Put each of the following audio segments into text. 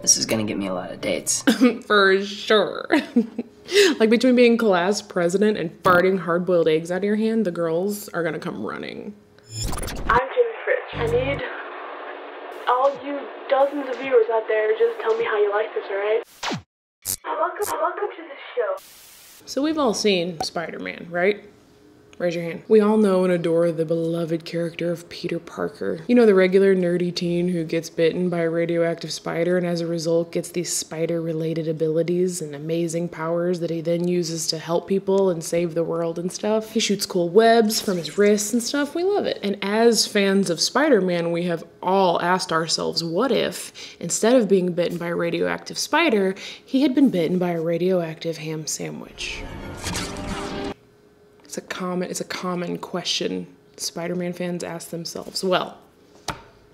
This is gonna get me a lot of dates. For sure. Like between being class president and farting hard-boiled eggs out of your hand, the girls are gonna come running. I'm Jimmy Fritz. I need all you dozens of viewers out there to just tell me how you like this, alright? Welcome to the show. So we've all seen Spider-Man, right? Raise your hand. We all know and adore the beloved character of Peter Parker. You know, the regular nerdy teen who gets bitten by a radioactive spider and as a result gets these spider-related abilities and amazing powers that he then uses to help people and save the world and stuff. He shoots cool webs from his wrists and stuff. We love it. And as fans of Spider-Man, we have all asked ourselves, what if, instead of being bitten by a radioactive spider, he had been bitten by a radioactive ham sandwich? It's a common question Spider-Man fans ask themselves. Well,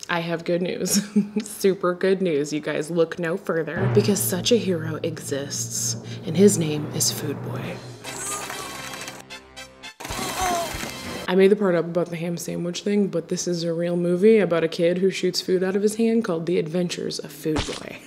I have good news. Super good news. You guys look no further because such a hero exists, and his name is Food Boy. I made the part up about the ham sandwich thing, but this is a real movie about a kid who shoots food out of his hand called The Adventures of Food Boy.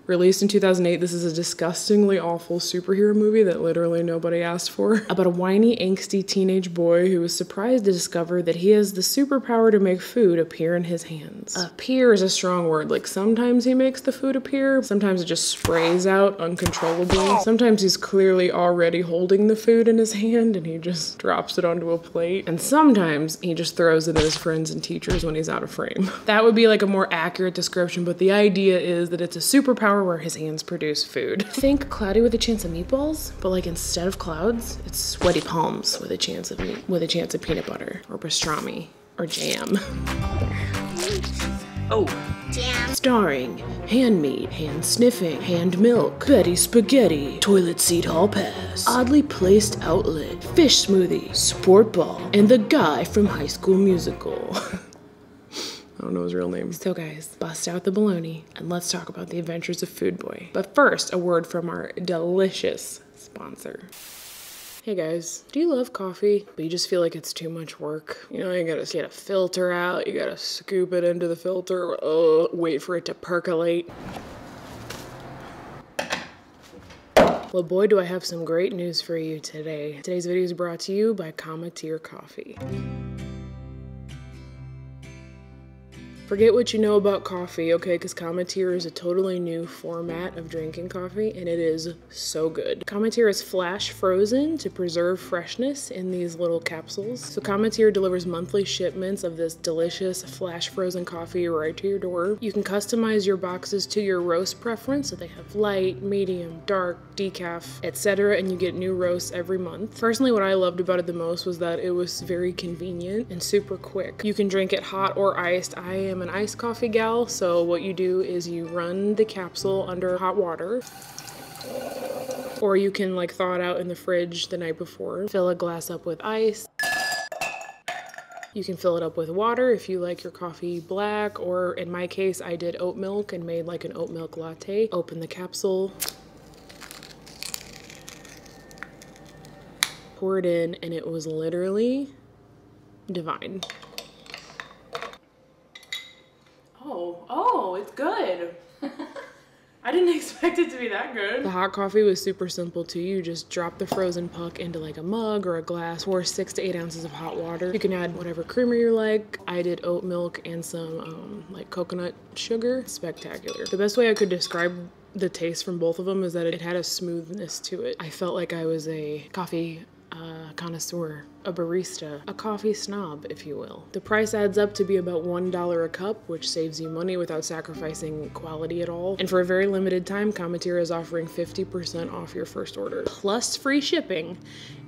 Released in 2008, this is a disgustingly awful superhero movie that literally nobody asked for. About a whiny, angsty teenage boy who is surprised to discover that he has the superpower to make food appear in his hands. Appear is a strong word. Like, sometimes he makes the food appear, sometimes it just sprays out uncontrollably. Sometimes he's clearly already holding the food in his hand and he just drops it onto a plate. And sometimes he just throws it at his friends and teachers when he's out of frame. That would be like a more accurate description, but the idea is that it's a superpower where his hands produce food. Think Cloudy with a Chance of Meatballs, but like instead of clouds, it's sweaty palms with a chance of peanut butter or pastrami or jam. Oh, Jam. Starring hand meat, hand sniffing, hand milk, Betty Spaghetti, toilet seat hall pass, oddly placed outlet, fish smoothie, sport ball, and the guy from High School Musical. I don't know his real name. So guys, bust out the bologna and let's talk about the adventures of Food Boy. But first, a word from our delicious sponsor. Hey guys, do you love coffee, but you just feel like it's too much work? You know, you gotta get a filter out, you gotta scoop it into the filter, wait for it to percolate. Well, boy, do I have some great news for you today. Today's video is brought to you by Cometeer Coffee. Forget what you know about coffee, okay, because Cometeer is a totally new format of drinking coffee, and it is so good. Cometeer is flash frozen to preserve freshness in these little capsules. So Cometeer delivers monthly shipments of this delicious flash frozen coffee right to your door. You can customize your boxes to your roast preference, so they have light, medium, dark, decaf, etc., and you get new roasts every month. Personally, what I loved about it the most was that it was very convenient and super quick. You can drink it hot or iced. I am an iced coffee gal, so what you do is you run the capsule under hot water, or you can like thaw it out in the fridge the night before. Fill a glass up with ice. You can fill it up with water if you like your coffee black, or in my case, I did oat milk and made like an oat milk latte. Open the capsule, pour it in, and it was literally divine. Oh, it's good. I didn't expect it to be that good. The hot coffee was super simple too. You just drop the frozen puck into like a mug or a glass, pour 6 to 8 ounces of hot water. You can add whatever creamer you like. I did oat milk and some like coconut sugar. Spectacular. The best way I could describe the taste from both of them is that it had a smoothness to it. I felt like I was a coffee connoisseur, a barista, a coffee snob, if you will. The price adds up to be about $1 a cup, which saves you money without sacrificing quality at all. And for a very limited time, Cometeer is offering 50% off your first order, plus free shipping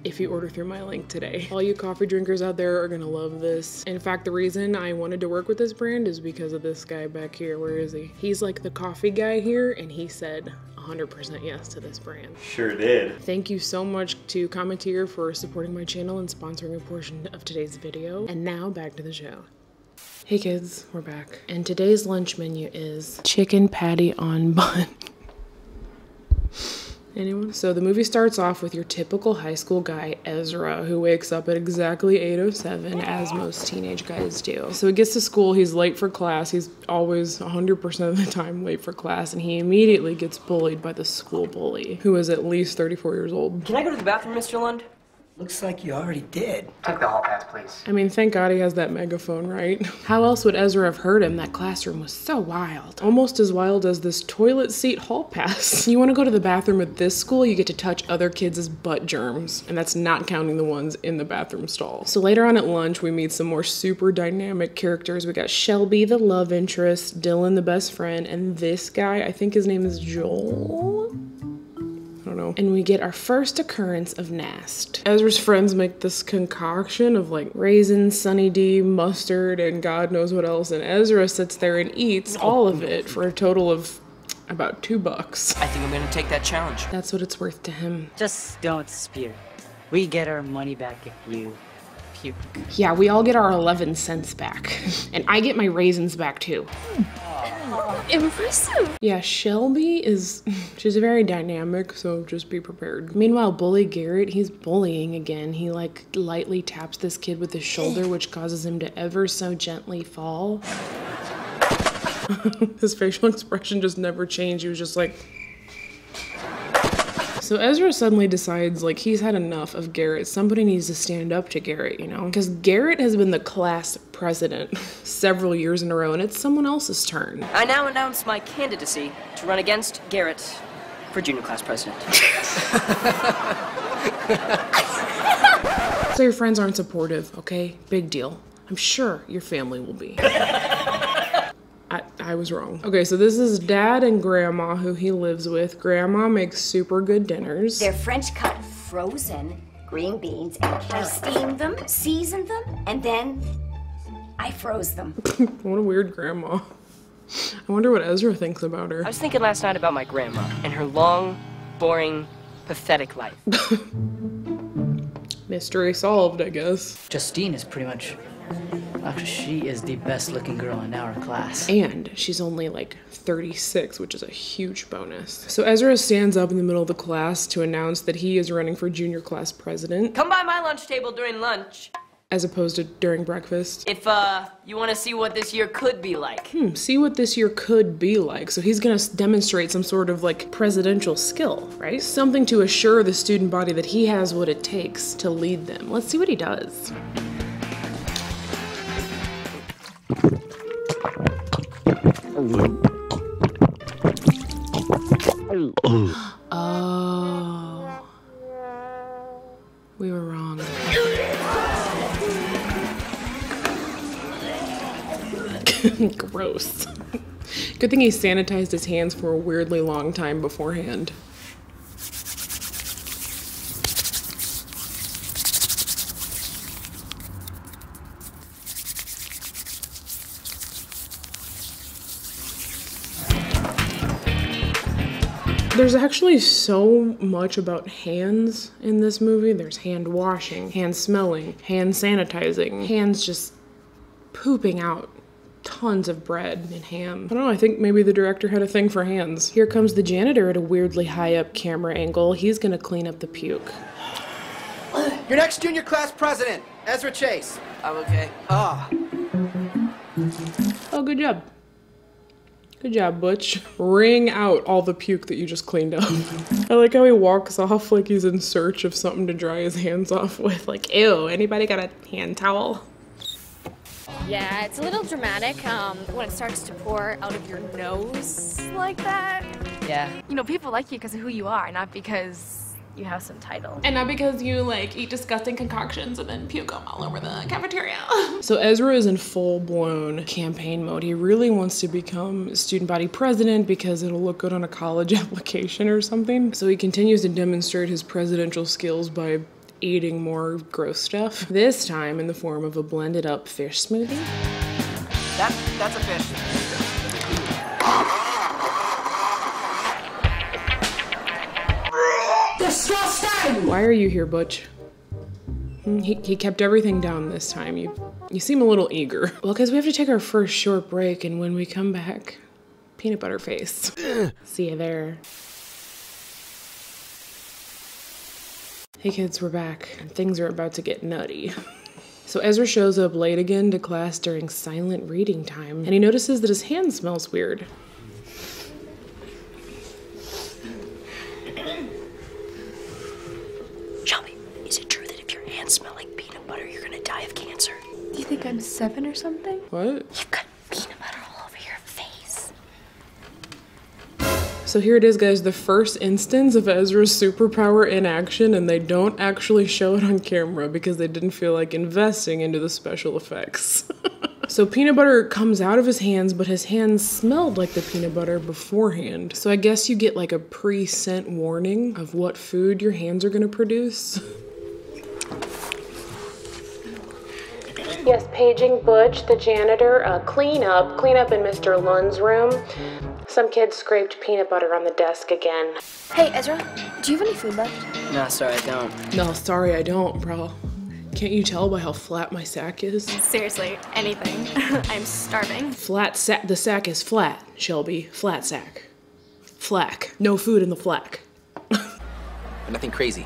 if you order through my link today. All you coffee drinkers out there are gonna love this. In fact, the reason I wanted to work with this brand is because of this guy back here. Where is he? He's like the coffee guy here, and he said 100% yes to this brand. Sure did. Thank you so much to Cometeer for supporting my channel and sponsoring a portion of today's video. And now back to the show. Hey kids, we're back. And today's lunch menu is chicken patty on bun. Anyone? So the movie starts off with your typical high school guy, Ezra, who wakes up at exactly 8:07, as most teenage guys do. So he gets to school, he's late for class, he's always 100% of the time late for class, and he immediately gets bullied by the school bully, who is at least 34 years old. Can I go to the bathroom, Mr. Lund? Looks like you already did. Take the hall pass, please. I mean, thank God he has that megaphone, right? How else would Ezra have heard him? That classroom was so wild. Almost as wild as this toilet seat hall pass. You want to go to the bathroom at this school, you get to touch other kids' butt germs. And that's not counting the ones in the bathroom stall. So later on at lunch, we meet some more super dynamic characters. We got Shelby, the love interest, Dylan, the best friend, and this guy, I think his name is Joel? I don't know. And we get our first occurrence of Nast. Ezra's friends make this concoction of like raisins, Sunny D, mustard, and God knows what else. And Ezra sits there and eats all of it for a total of about $2. I think I'm gonna take that challenge. That's what it's worth to him. Just don't spew. We get our money back if you puke. Yeah, we all get our 11 cents back. And I get my raisins back too. Impressive. Yeah, Shelby she's very dynamic, so just be prepared. Meanwhile, bully Garrett, he's bullying again. He like lightly taps this kid with his shoulder, which causes him to ever so gently fall. His facial expression just never changed. He was just like... So Ezra suddenly decides like he's had enough of Garrett. Somebody needs to stand up to Garrett, you know? Because Garrett has been the class president several years in a row, and it's someone else's turn. I now announce my candidacy to run against Garrett for junior class president. So your friends aren't supportive, okay? Big deal. I'm sure your family will be. I was wrong. Okay, so this is Dad and Grandma who he lives with. Grandma makes super good dinners. They're French cut frozen green beans, and I steamed them, seasoned them, and then I froze them. What a weird grandma. I wonder what Ezra thinks about her. I was thinking last night about my grandma and her long, boring, pathetic life. Mystery solved, I guess. Justine is pretty much... Actually, she is the best looking girl in our class. And she's only like 36, which is a huge bonus. So Ezra stands up in the middle of the class to announce that he is running for junior class president. Come by my lunch table during lunch. As opposed to during breakfast. If, you want to see what this year could be like. See what this year could be like. So he's gonna demonstrate some sort of like presidential skill, right? Something to assure the student body that he has what it takes to lead them. Let's see what he does. Oh. We were wrong. Gross. Good thing he sanitized his hands for a weirdly long time beforehand. There's actually so much about hands in this movie. There's hand washing, hand smelling, hand sanitizing, hands just pooping out tons of bread and ham. I don't know, I think maybe the director had a thing for hands. Here comes the janitor at a weirdly high up camera angle. He's gonna clean up the puke. Your next junior class president, Ezra Chase. I'm okay. Ah. Oh, good job. Good job, Butch. Wring out all the puke that you just cleaned up. I like how he walks off like he's in search of something to dry his hands off with. Like, ew, anybody got a hand towel? Yeah, it's a little dramatic when it starts to pour out of your nose like that. Yeah. You know, people like you because of who you are, not because you have some title. And not because you like eat disgusting concoctions and then puke them all over the cafeteria. So Ezra is in full-blown campaign mode. He really wants to become student body president because it'll look good on a college application or something. So he continues to demonstrate his presidential skills by eating more gross stuff. This time in the form of a blended up fish smoothie. That's a fish. Why are you here, Butch? He kept everything down this time. You seem a little eager. Well, because we have to take our first short break, and when we come back, peanut butter face. See you there. Hey kids, we're back, and things are about to get nutty. So Ezra shows up late again to class during silent reading time, and he notices that his hand smells weird. Shelby, is it true that if your hands smell like peanut butter, you're gonna die of cancer? Do you think I'm 7 or something? What? You've got peanut butter all over your face. So here it is, guys, the first instance of Ezra's superpower in action, and they don't actually show it on camera because they didn't feel like investing into the special effects. So peanut butter comes out of his hands, but his hands smelled like the peanut butter beforehand. So I guess you get like a pre-scent warning of what food your hands are gonna produce. Yes, paging Butch, the janitor. Clean up in Mr. Lund's room. Some kid scraped peanut butter on the desk again. Hey, Ezra, do you have any food left? No, sorry, I don't. No, sorry, I don't, bro. Can't you tell by how flat my sack is? Seriously, anything. I'm starving. Flat sack. The sack is flat, Shelby. Flat sack. Flack. No food in the flack. Nothing crazy.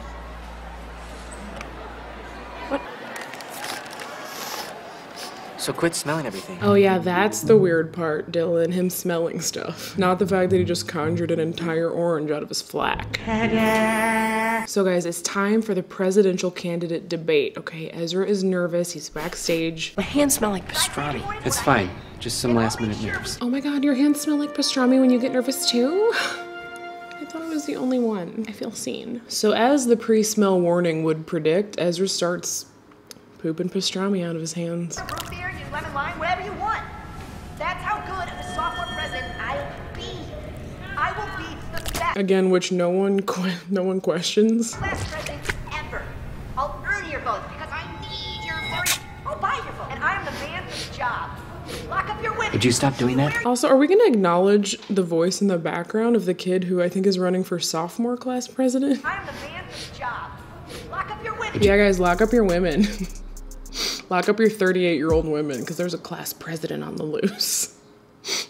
So quit smelling everything. Oh yeah, that's the weird part, Dylan. Him smelling stuff. Not the fact that he just conjured an entire orange out of his flack. So guys, it's time for the presidential candidate debate, okay? Ezra is nervous, he's backstage. My hands smell like pastrami. It's fine. Just some last minute nerves. Oh my god, your hands smell like pastrami when you get nervous too? I thought I was the only one. I feel seen. So as the pre-smell warning would predict, Ezra starts pooping pastrami out of his hands. Root beer, you lemon lime, whatever you want. That's how good of a sophomore president I'll be. I will be the best Again, which no one questions. class president ever. I'll earn your vote because I need your vote. I'll buy your vote, and I'm the man for the job. Lock up your women. Would you stop doing that? Also, are we gonna acknowledge the voice in the background of the kid who I think is running for sophomore class president? I'm the man for the job. Lock up your women. Yeah, guys, lock up your women. Lock up your 38-year-old women, because there's a class president on the loose.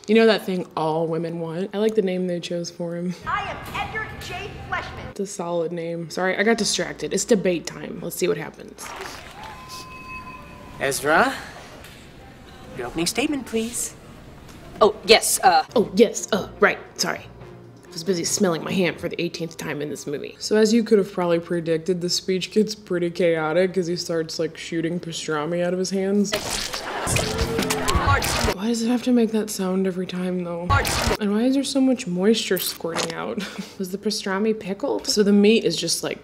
You know that thing all women want? I like the name they chose for him. I am Edgar J. Fleshman. It's a solid name. Sorry, I got distracted. It's debate time. Let's see what happens. Ezra, your opening statement, please. Oh, yes, Oh, yes, right, sorry. I was busy smelling my hand for the 18th time in this movie. So as you could have probably predicted, the speech gets pretty chaotic as he starts like shooting pastrami out of his hands. Why does it have to make that sound every time though? And why is there so much moisture squirting out? Was the pastrami pickled? So the meat is just like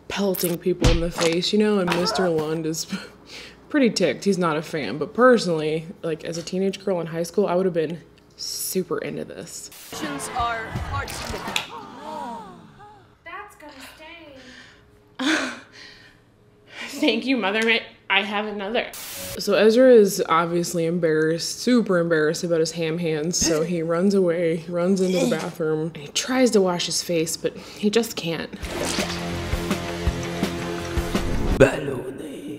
pelting people in the face, you know, and Mr. Lund is pretty ticked. He's not a fan, but personally, like as a teenage girl in high school, I would have been super into this. Questions are hard. That's gonna stain. Thank you, Mother. I have another. So Ezra is obviously embarrassed, super embarrassed about his ham hands, so he runs away, runs into the bathroom, and he tries to wash his face, but he just can't.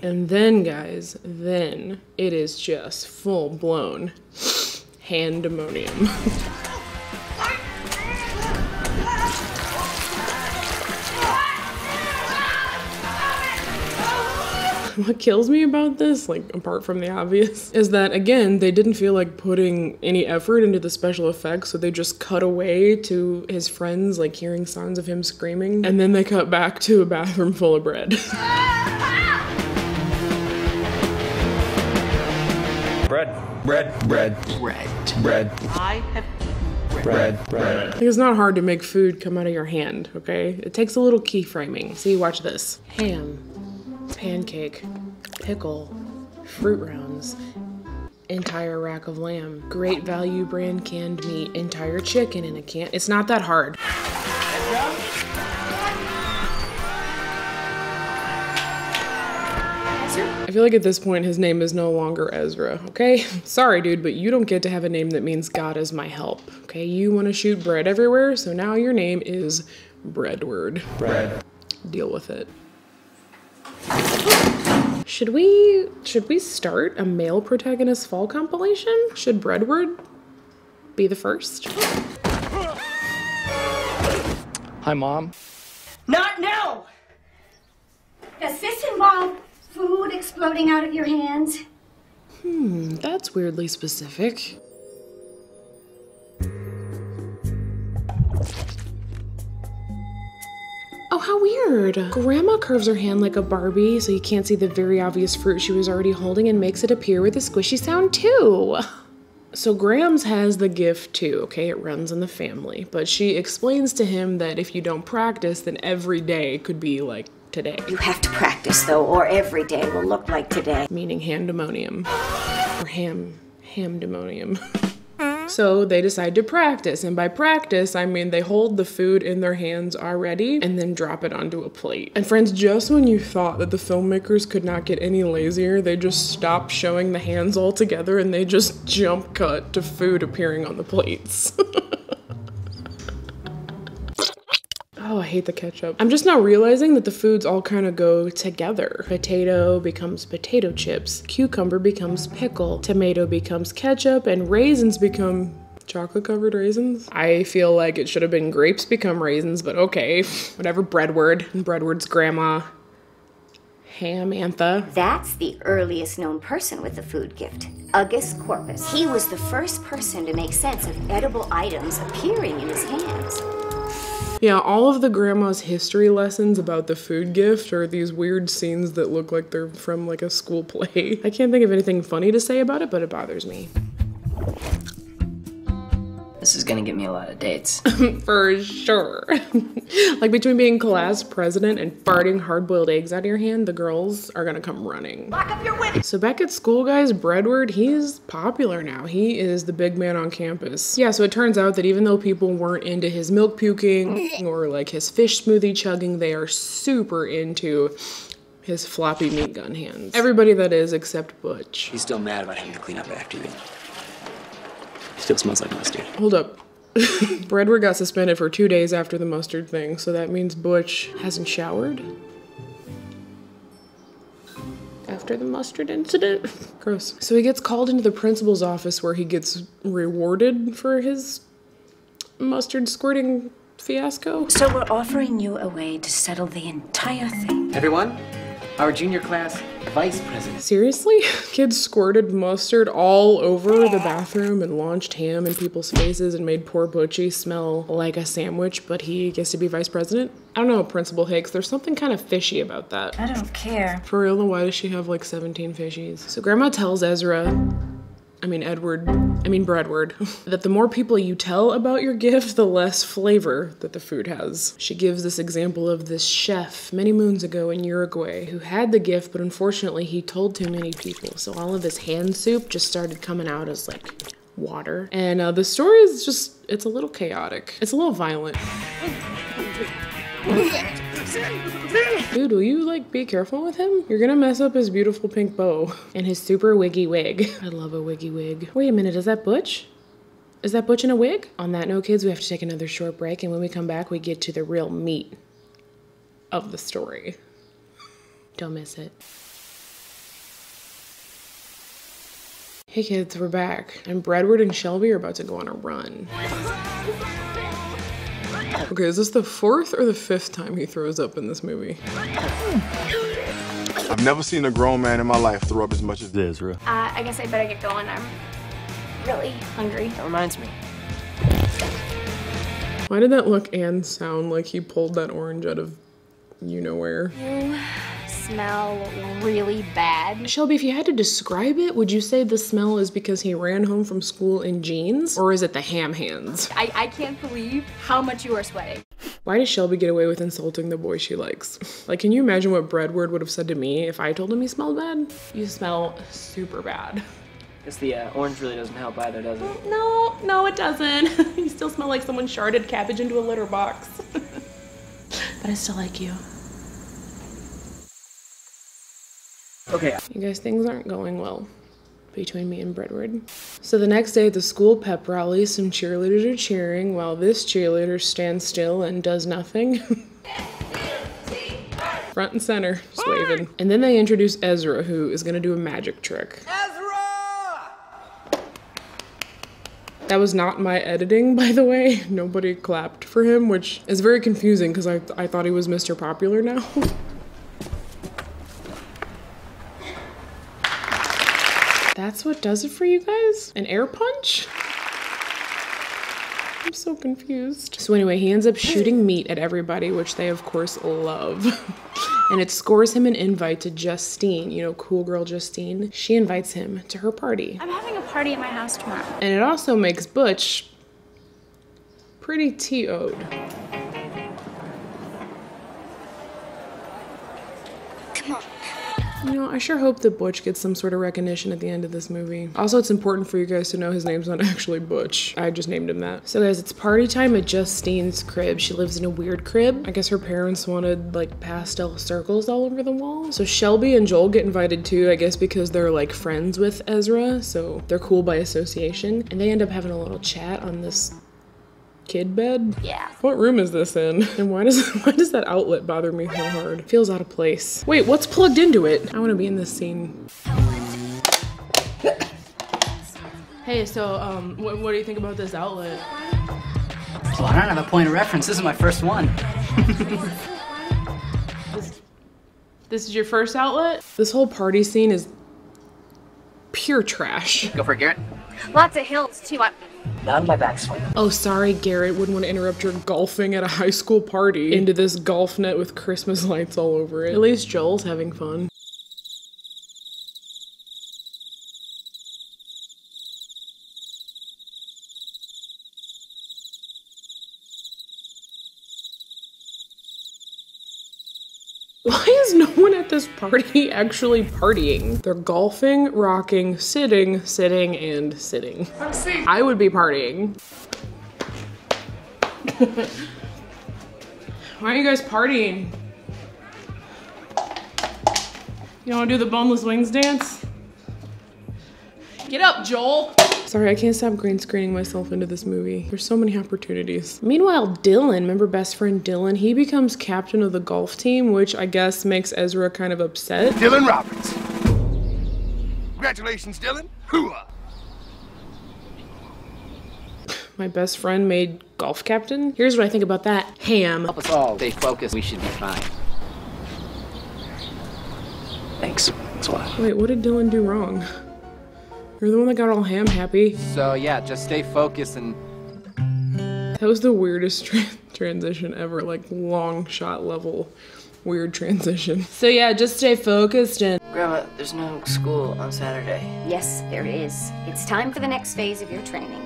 And then, guys, then it is just full-blown handemonium. What kills me about this, like apart from the obvious, is that again, they didn't feel like putting any effort into the special effects, so they just cut away to his friends like hearing sounds of him screaming, and then they cut back to a bathroom full of bread. Bread. I have Bread. Like, it's not hard to make food come out of your hand, okay? It takes a little keyframing. See, watch this. Ham, pancake, pickle, fruit rounds, entire rack of lamb, Great Value brand canned meat, entire chicken in a can. It's not that hard. I feel like at this point his name is no longer Ezra, okay? Sorry, dude, but you don't get to have a name that means God is my help, okay? You want to shoot bread everywhere, so now your name is Breadward. Bread. Deal with it. Should we start a male protagonist fall compilation? Should Breadward be the first? Hi, Mom. Not now! Does this involve food exploding out of your hands? That's weirdly specific. Oh, how weird. Grandma curves her hand like a Barbie so you can't see the very obvious fruit she was already holding and makes it appear with a squishy sound too. So Grams has the gift too, okay? It runs in the family. But she explains to him that if you don't practice, then every day could be like today. You have to practice though, or every day will look like today. Meaning handemonium. Or hamdemonium. So they decide to practice, and by practice, I mean they hold the food in their hands already and then drop it onto a plate. And friends, just when you thought that the filmmakers could not get any lazier, they just stopped showing the hands altogether and they just jump cut to food appearing on the plates. Oh, I hate the ketchup. I'm just now realizing that the foods all kind of go together. Potato becomes potato chips, cucumber becomes pickle, tomato becomes ketchup, and raisins become chocolate covered raisins. I feel like it should have been grapes become raisins, but okay. Whatever, Breadward. And Breadward's grandma, Hamantha. That's the earliest known person with the food gift, Ugus Corpus. He was the first person to make sense of edible items appearing in his hands. Yeah, all of the grandma's history lessons about the food gift are these weird scenes that look like they're from like a school play. I can't think of anything funny to say about it, but it bothers me. This is gonna get me a lot of dates. For sure. Like between being class president and farting hard-boiled eggs out of your hand, the girls are gonna come running. Lock up your window. So back at school, guys, Breadward, he's popular now. He is the big man on campus. Yeah, so it turns out that even though people weren't into his milk puking or like his fish smoothie chugging, they are super into his floppy meat gun hands. Everybody that is, except Butch. He's still mad about having to clean up after you. Still smells like mustard. Hold up. Breadward got suspended for 2 days after the mustard thing, so that means Butch hasn't showered? After the mustard incident? Gross. So he gets called into the principal's office where he gets rewarded for his mustard squirting fiasco. So we're offering you a way to settle the entire thing. Everyone, our junior class vice president. Seriously? Kids squirted mustard all over the bathroom and launched ham in people's faces and made poor Butchie smell like a sandwich, but he gets to be vice president? I don't know, Principal Hicks, there's something kind of fishy about that. I don't care. For real, then why does she have like 17 fishies? So Grandma tells Breadward, that the more people you tell about your gift, the less flavor that the food has. She gives this example of this chef many moons ago in Uruguay who had the gift, but unfortunately he told too many people. So all of his hand soup just started coming out as like water. And the story is just, it's a little chaotic. It's a little violent. Dude, will you like be careful with him? You're gonna mess up his beautiful pink bow and his super wiggy wig. I love a wiggy wig. Wait a minute, is that Butch? Is that Butch in a wig? On that note, kids, we have to take another short break, and when we come back, we get to the real meat of the story. Don't miss it. Hey kids, we're back, and Breadward and Shelby are about to go on a run. Okay, is this the 4th or the 5th time he throws up in this movie? I've never seen a grown man in my life throw up as much as Ezra. I guess I better get going. I'm really hungry. That reminds me. Why did that look and sound like he pulled that orange out of you-know-where? You smell really bad. Shelby, if you had to describe it, would you say the smell is because he ran home from school in jeans? Or is it the ham hands? I can't believe how much you are sweating. Why does Shelby get away with insulting the boy she likes? Like, can you imagine what Breadward would have said to me if I told him he smelled bad? You smell super bad. Guess the orange really doesn't help either, does it? No, it doesn't. You still smell like someone sharded cabbage into a litter box. But I still like you. Okay. You guys, things aren't going well between me and Breadward. So the next day at the school pep rally, some cheerleaders are cheering while this cheerleader stands still and does nothing. Front and center, just waving. And then they introduce Ezra, who is gonna do a magic trick. Ezra! That was not my editing, by the way. Nobody clapped for him, which is very confusing because I thought he was Mr. Popular now. That's what does it for you guys? An air punch? I'm so confused. So anyway, he ends up shooting meat at everybody, which they of course love. And it scores him an invite to Justine, you know, cool girl Justine. She invites him to her party. I'm having a party at my house tomorrow. And it also makes Butch pretty TO'd. Come on. You know, I sure hope that Butch gets some sort of recognition at the end of this movie. Also, it's important for you guys to know his name's not actually Butch. I just named him that. So guys, it's party time at Justine's crib. She lives in a weird crib. I guess her parents wanted like pastel circles all over the wall. So Shelby and Joel get invited too, I guess because they're like friends with Ezra. So they're cool by association. And they end up having a little chat on this kid bed? Yeah. What room is this in? And why does that outlet bother me so hard? It feels out of place. Wait, what's plugged into it? I want to be in this scene. Hey, so what do you think about this outlet? Well, I don't have a point of reference. This is my first one. This is your first outlet? This whole party scene is pure trash. Go for it, Garrett. Lots of hills too. Not on my backswing. Oh, sorry, Garrett. Wouldn't want to interrupt your golfing at a high school party into this golf net with Christmas lights all over it. At least Joel's having fun. Why is no one at this party actually partying? They're golfing, rocking, sitting, and sitting. I would be partying. Why aren't you guys partying? You don't want to do the boneless wings dance? Get up, Joel! Sorry, I can't stop green screening myself into this movie. There's so many opportunities. Meanwhile, Dylan, remember best friend Dylan? He becomes captain of the golf team, which I guess makes Ezra kind of upset. Dylan Roberts. Congratulations, Dylan. Hooah! My best friend made golf captain? Here's what I think about that. Ham. Help us all stay focused. We should be fine. Thanks. That's a lot. Wait, what did Dylan do wrong? You're the one that got all ham happy. So yeah, just stay focused and... That was the weirdest transition ever, like long shot level weird transition. So yeah, just stay focused and... Grandma, there's no school on Saturday. Yes, there is. It's time for the next phase of your training.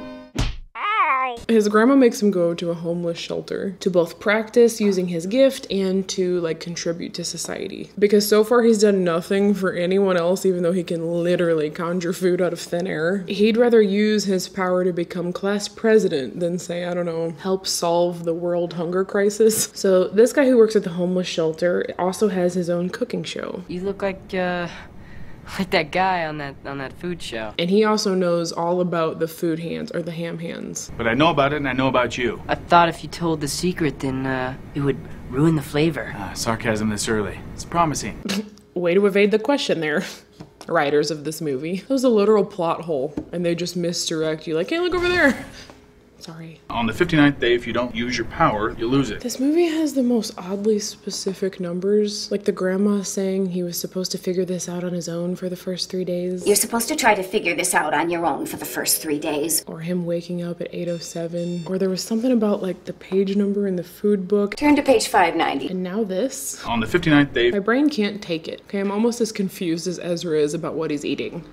His grandma makes him go to a homeless shelter to both practice using his gift and to like contribute to society. Because so far he's done nothing for anyone else, even though he can literally conjure food out of thin air. He'd rather use his power to become class president than say, I don't know, help solve the world hunger crisis. So this guy who works at the homeless shelter also has his own cooking show. You look like that guy on that food show. And he also knows all about the food hands, or the ham hands. But I know about it and I know about you. I thought if you told the secret, then it would ruin the flavor. Sarcasm this early. It's promising. Way to evade the question there, writers of this movie. That was a literal plot hole, and they just misdirect you like, hey, look over there. Sorry. On the 59th day, if you don't use your power, you lose it. This movie has the most oddly specific numbers. Like the grandma saying he was supposed to figure this out on his own for the first 3 days. You're supposed to try to figure this out on your own for the first 3 days. Or him waking up at 8:07. Or there was something about like the page number in the food book. Turn to page 590. And now this. On the 59th day. My brain can't take it. Okay, I'm almost as confused as Ezra is about what he's eating.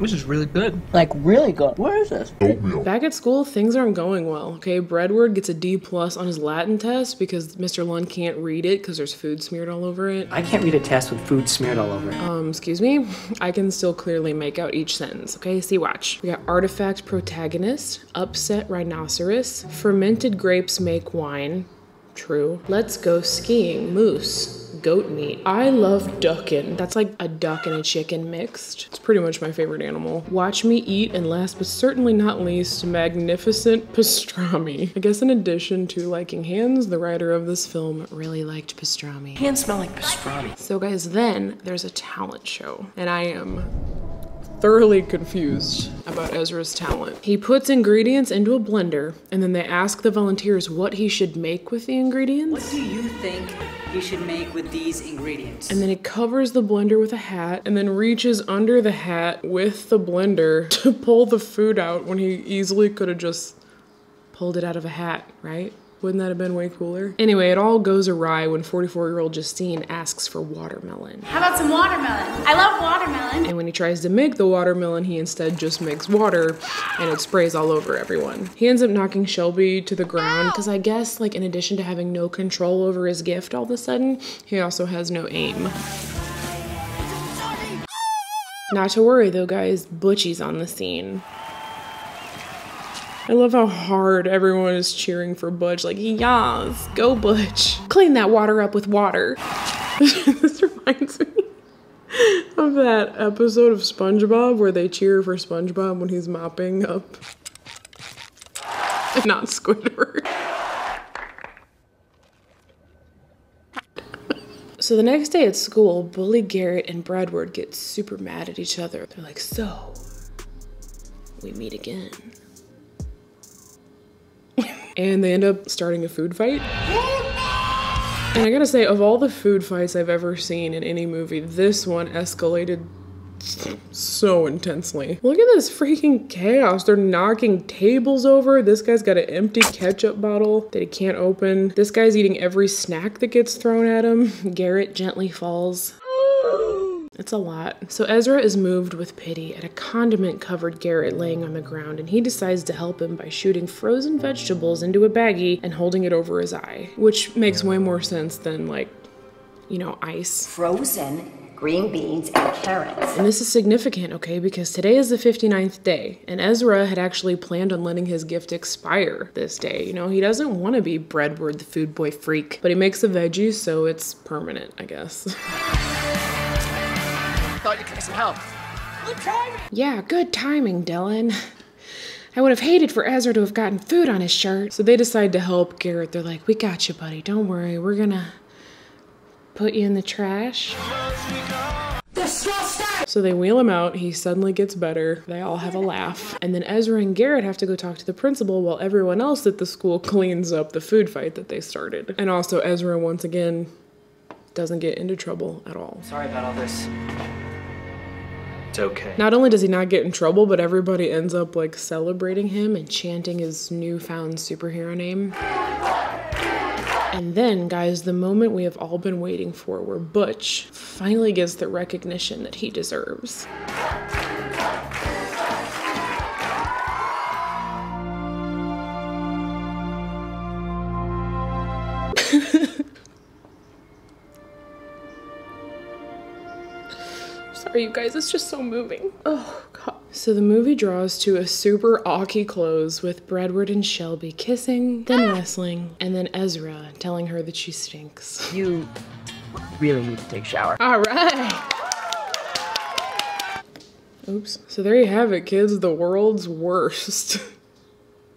This is really good. Like, really good. Where is this? Back at school, things aren't going well. Okay, Bredward gets a D+ on his Latin test because Mr. Lund can't read it because there's food smeared all over it. I can't read a test with food smeared all over it. Excuse me? I can still clearly make out each sentence, okay? See, watch. We got artifact protagonist, upset rhinoceros, fermented grapes make wine. True. Let's go skiing. Moose. Goat meat. I love duckin'. That's like a duck and a chicken mixed. It's pretty much my favorite animal. Watch me eat, and last but certainly not least, magnificent pastrami. I guess in addition to liking hands, the writer of this film really liked pastrami. Hands smell like pastrami. So guys, then there's a talent show, and I am thoroughly confused about Ezra's talent. He puts ingredients into a blender, and then they ask the volunteers what he should make with the ingredients. What do you think he should make with these ingredients? And then he covers the blender with a hat, and then reaches under the hat with the blender to pull the food out when he easily could have just pulled it out of a hat, right? Wouldn't that have been way cooler? Anyway, it all goes awry when 44-year-old Justine asks for watermelon. How about some watermelon? I love watermelon. And when he tries to make the watermelon, he instead just makes water and it sprays all over everyone. He ends up knocking Shelby to the ground because I guess, like, in addition to having no control over his gift all of a sudden, he also has no aim. Not to worry though, guys, Butchie's on the scene. I love how hard everyone is cheering for Butch, like, yas, go Butch. Clean that water up with water. This reminds me of that episode of SpongeBob where they cheer for SpongeBob when he's mopping up. Not Squidward. So the next day at school, Bully Garrett and Bradward get super mad at each other. They're like, so, we meet again. And they end up starting a food fight. And I gotta say, of all the food fights I've ever seen in any movie, this one escalated so intensely. Look at this freaking chaos. They're knocking tables over. This guy's got an empty ketchup bottle that he can't open. This guy's eating every snack that gets thrown at him. Garrett gently falls. It's a lot. So Ezra is moved with pity at a condiment-covered Garrett laying on the ground, and he decides to help him by shooting frozen vegetables into a baggie and holding it over his eye, which makes way more sense than, like, you know, ice. Frozen green beans and carrots. And this is significant, okay, because today is the 59th day, and Ezra had actually planned on letting his gift expire this day. You know, he doesn't want to be Bradward the food boy freak, but he makes the veggies, so it's permanent, I guess. Thought you could get some help. Good timing. Yeah, good timing, Dylan. I would have hated for Ezra to have gotten food on his shirt. So they decide to help Garrett. They're like, we got you, buddy. Don't worry. We're gonna put you in the trash. Disgusting! So they wheel him out. He suddenly gets better. They all have a laugh. And then Ezra and Garrett have to go talk to the principal while everyone else at the school cleans up the food fight that they started. And also Ezra, once again, doesn't get into trouble at all. Sorry about all this. It's okay. Not only does he not get in trouble, but everybody ends up, like, celebrating him and chanting his newfound superhero name. And then, guys, the moment we have all been waiting for, where Butch finally gets the recognition that he deserves. Sorry, you guys, it's just so moving. Oh, God. So the movie draws to a super awky close with Bradward and Shelby kissing, then wrestling, and then Ezra telling her that she stinks. You really need to take a shower. All right. Oops. So there you have it, kids. The world's worst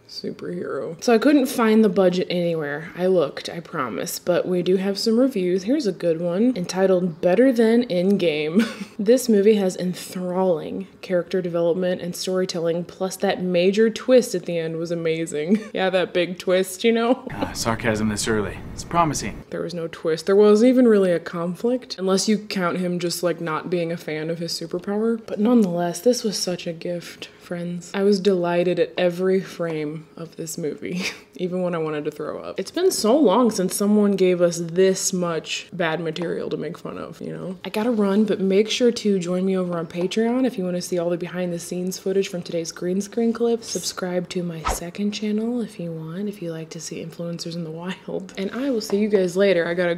superhero. So I couldn't find the budget anywhere. I looked, I promise, but we do have some reviews. Here's a good one entitled Better Than In-Game. This movie has enthralling character development and storytelling, plus that major twist at the end was amazing. Yeah, that big twist, you know? Sarcasm this early. It's promising. There was no twist. There wasn't even really a conflict, unless you count him just, like, not being a fan of his superpower. But nonetheless, this was such a gift, friends. I was delighted at every frame of this movie, even when I wanted to throw up. It's been so long since someone gave us this much bad material to make fun of, you know? I gotta run, but make sure to join me over on Patreon if you want to see all the behind the scenes footage from today's green screen clips. Subscribe to my second channel if you want, if you like to see influencers in the wild. And I will see you guys later. I gotta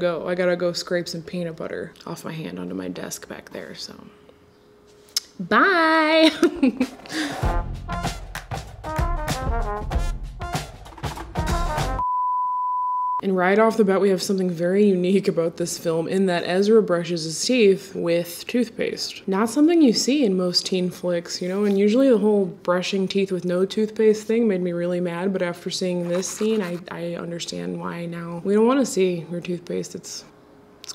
go scrape some peanut butter off my hand onto my desk back there, so. Bye! And right off the bat, we have something very unique about this film in that Ezra brushes his teeth with toothpaste. Not something you see in most teen flicks, you know, and usually the whole brushing teeth with no toothpaste thing made me really mad, but after seeing this scene, I understand why now. We don't want to see your toothpaste, it's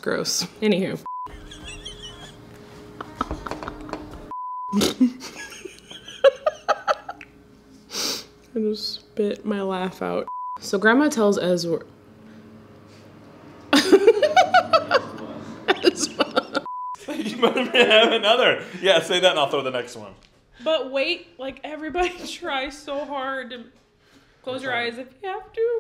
gross. Anywho. I just spit my laugh out. So Grandma tells Ezra. You might have another. Yeah, say that and I'll throw the next one. But wait, like everybody tries so hard to close your eyes if you have to.